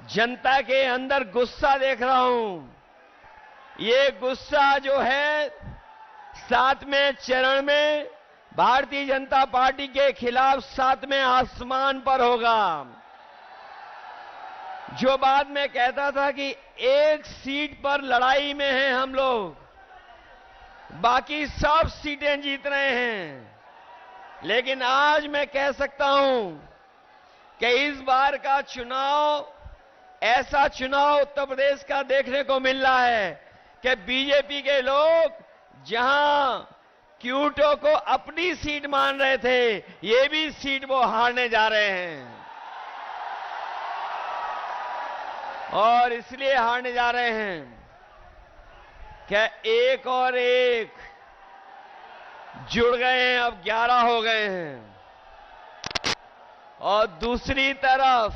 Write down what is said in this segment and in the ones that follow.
जनता के अंदर गुस्सा देख रहा हूं। ये गुस्सा जो है 7वें चरण में भारतीय जनता पार्टी के खिलाफ 7वें आसमान पर होगा। जो बात में कहता था कि एक सीट पर लड़ाई में हैं हम लोग, बाकी सब सीटें जीत रहे हैं, लेकिन आज मैं कह सकता हूं कि इस बार का चुनाव ऐसा चुनाव उत्तर प्रदेश का देखने को मिल रहा है कि बीजेपी के लोग जहां क्यूटो को अपनी सीट मान रहे थे, ये भी सीट वो हारने जा रहे हैं। और इसलिए हारने जा रहे हैं कि एक और एक जुड़ गए हैं, अब 11 हो गए हैं। और दूसरी तरफ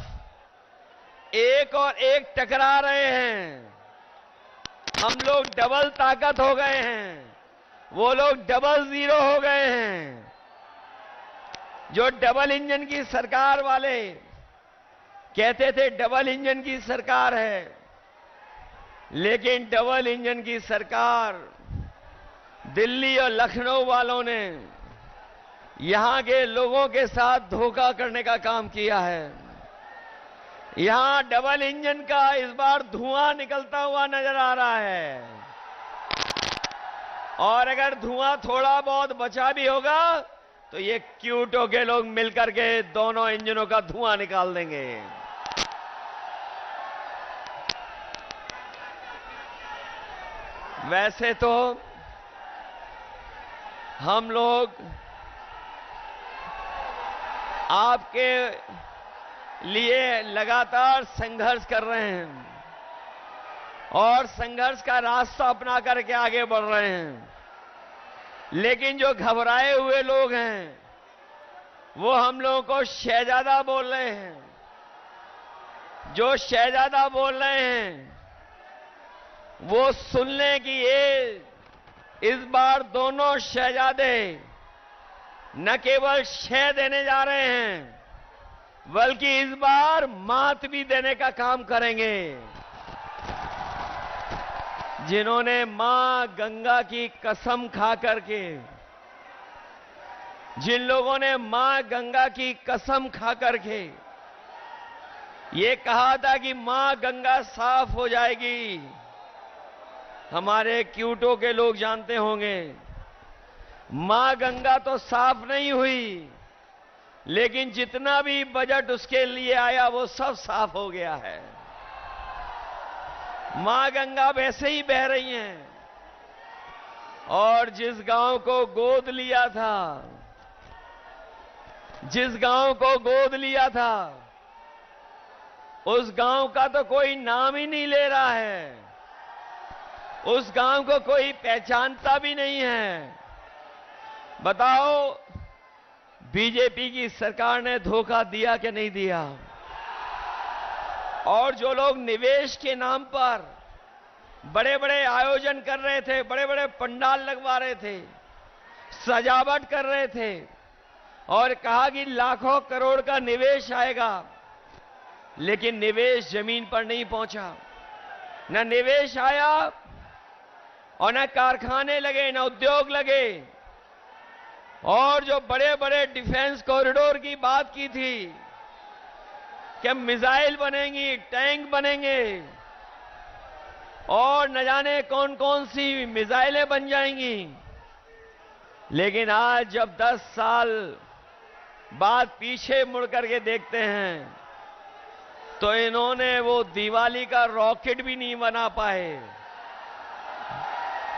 एक और एक टकरा रहे हैं। हम लोग डबल ताकत हो गए हैं, वो लोग डबल जीरो हो गए हैं। जो डबल इंजन की सरकार वाले कहते थे डबल इंजन की सरकार है, लेकिन डबल इंजन की सरकार दिल्ली और लखनऊ वालों ने यहां के लोगों के साथ धोखा करने का काम किया है। यहां डबल इंजन का इस बार धुआं निकलता हुआ नजर आ रहा है, और अगर धुआं थोड़ा बहुत बचा भी होगा तो ये क्यूटो के लोग मिलकर के दोनों इंजनों का धुआं निकाल देंगे। वैसे तो हम लोग आपके लिए लगातार संघर्ष कर रहे हैं और संघर्ष का रास्ता अपना करके आगे बढ़ रहे हैं, लेकिन जो घबराए हुए लोग हैं वो हम लोगों को शहजादा बोल रहे हैं। जो शहजादा बोल रहे हैं वो सुन लें कि ये इस बार दोनों शहजादे न केवल शह देने जा रहे हैं, बल्कि इस बार मात भी देने का काम करेंगे। जिन्होंने मां गंगा की कसम खा करके, जिन लोगों ने मां गंगा की कसम खा करके ये कहा था कि मां गंगा साफ हो जाएगी, हमारे क्यूटो के लोग जानते होंगे मां गंगा तो साफ नहीं हुई, लेकिन जितना भी बजट उसके लिए आया वो सब साफ हो गया है। मां गंगा वैसे ही बह रही हैं, और जिस गांव को गोद लिया था, जिस गांव को गोद लिया था, उस गांव का तो कोई नाम ही नहीं ले रहा है, उस गांव को कोई पहचानता भी नहीं है। बताओ बीजेपी की सरकार ने धोखा दिया कि नहीं दिया? और जो लोग निवेश के नाम पर बड़े बड़े आयोजन कर रहे थे, बड़े बड़े पंडाल लगवा रहे थे, सजावट कर रहे थे और कहा कि लाखों करोड़ का निवेश आएगा, लेकिन निवेश जमीन पर नहीं पहुंचा। न निवेश आया और न कारखाने लगे, न उद्योग लगे। और जो बड़े बड़े डिफेंस कॉरिडोर की बात की थी कि मिसाइल बनेंगी, टैंक बनेंगे और न जाने कौन कौन सी मिसाइलें बन जाएंगी, लेकिन आज जब 10 साल बाद पीछे मुड़ करके देखते हैं तो इन्होंने वो दिवाली का रॉकेट भी नहीं बना पाए।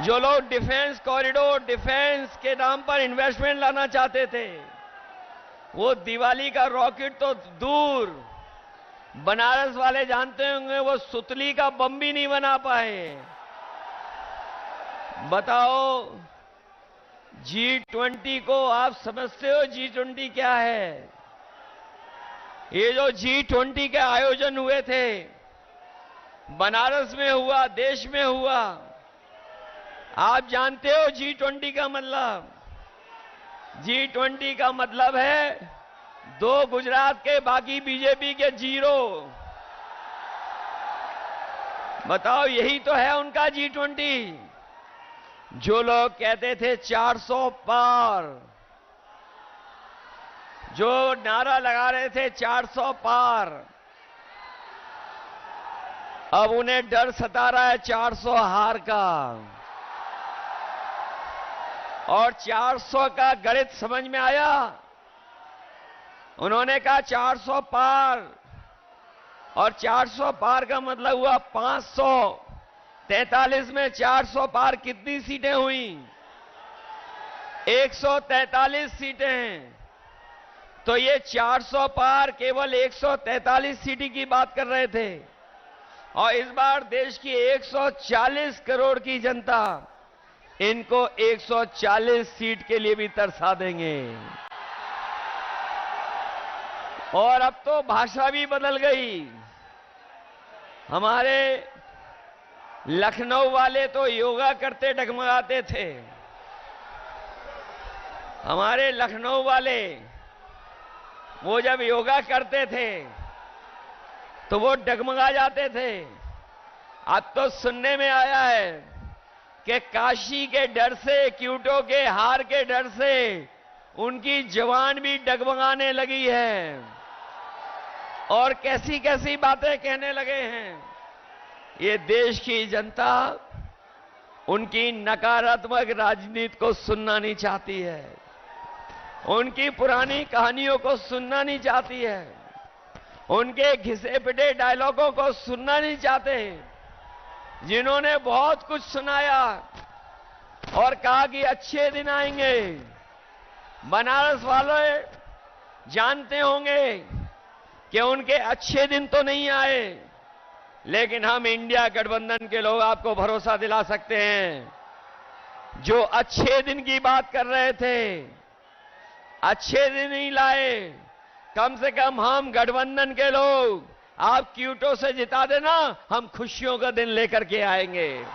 जो लोग डिफेंस कॉरिडोर, डिफेंस के नाम पर इन्वेस्टमेंट लाना चाहते थे, वो दिवाली का रॉकेट तो दूर, बनारस वाले जानते होंगे वो सुतली का बम भी नहीं बना पाए। बताओ G20 को आप समझते हो G20 क्या है? ये जो G20 के आयोजन हुए थे, बनारस में हुआ, देश में हुआ, आप जानते हो G20 का मतलब? G20 का मतलब है 2 गुजरात के, बाकी बीजेपी के 0। बताओ, यही तो है उनका G20। जो लोग कहते थे 400 पार, जो नारा लगा रहे थे 400 पार, अब उन्हें डर सता रहा है 400 हार का। और 400 का गणित समझ में आया। उन्होंने कहा 400 पार, और 400 पार का मतलब हुआ 543 में 400 पार कितनी सीटें हुई? 143 सीटें। तो ये 400 पार केवल 143 सीटें की बात कर रहे थे, और इस बार देश की 140 करोड़ की जनता इनको 140 सीट के लिए भी तरसा देंगे। और अब तो भाषा भी बदल गई। हमारे लखनऊ वाले तो योगा करते डगमगाते थे। हमारे लखनऊ वाले वो जब योगा करते थे तो वो डगमगा जाते थे। अब तो सुनने में आया है कि काशी के डर से, क्यूटो के हार के डर से उनकी जवान भी डगमगाने लगी है, और कैसी कैसी बातें कहने लगे हैं। ये देश की जनता उनकी नकारात्मक राजनीति को सुनना नहीं चाहती है, उनकी पुरानी कहानियों को सुनना नहीं चाहती है, उनके घिसे पिटे डायलॉगों को सुनना नहीं चाहते, जिन्होंने बहुत कुछ सुनाया और कहा कि अच्छे दिन आएंगे। बनारस वाले जानते होंगे कि उनके अच्छे दिन तो नहीं आए, लेकिन हम इंडिया गठबंधन के लोग आपको भरोसा दिला सकते हैं, जो अच्छे दिन की बात कर रहे थे, अच्छे दिन नहीं लाए। कम से कम हम गठबंधन के लोग, आप क्यूटो से जिता देना, हम खुशियों का दिन लेकर के आएंगे।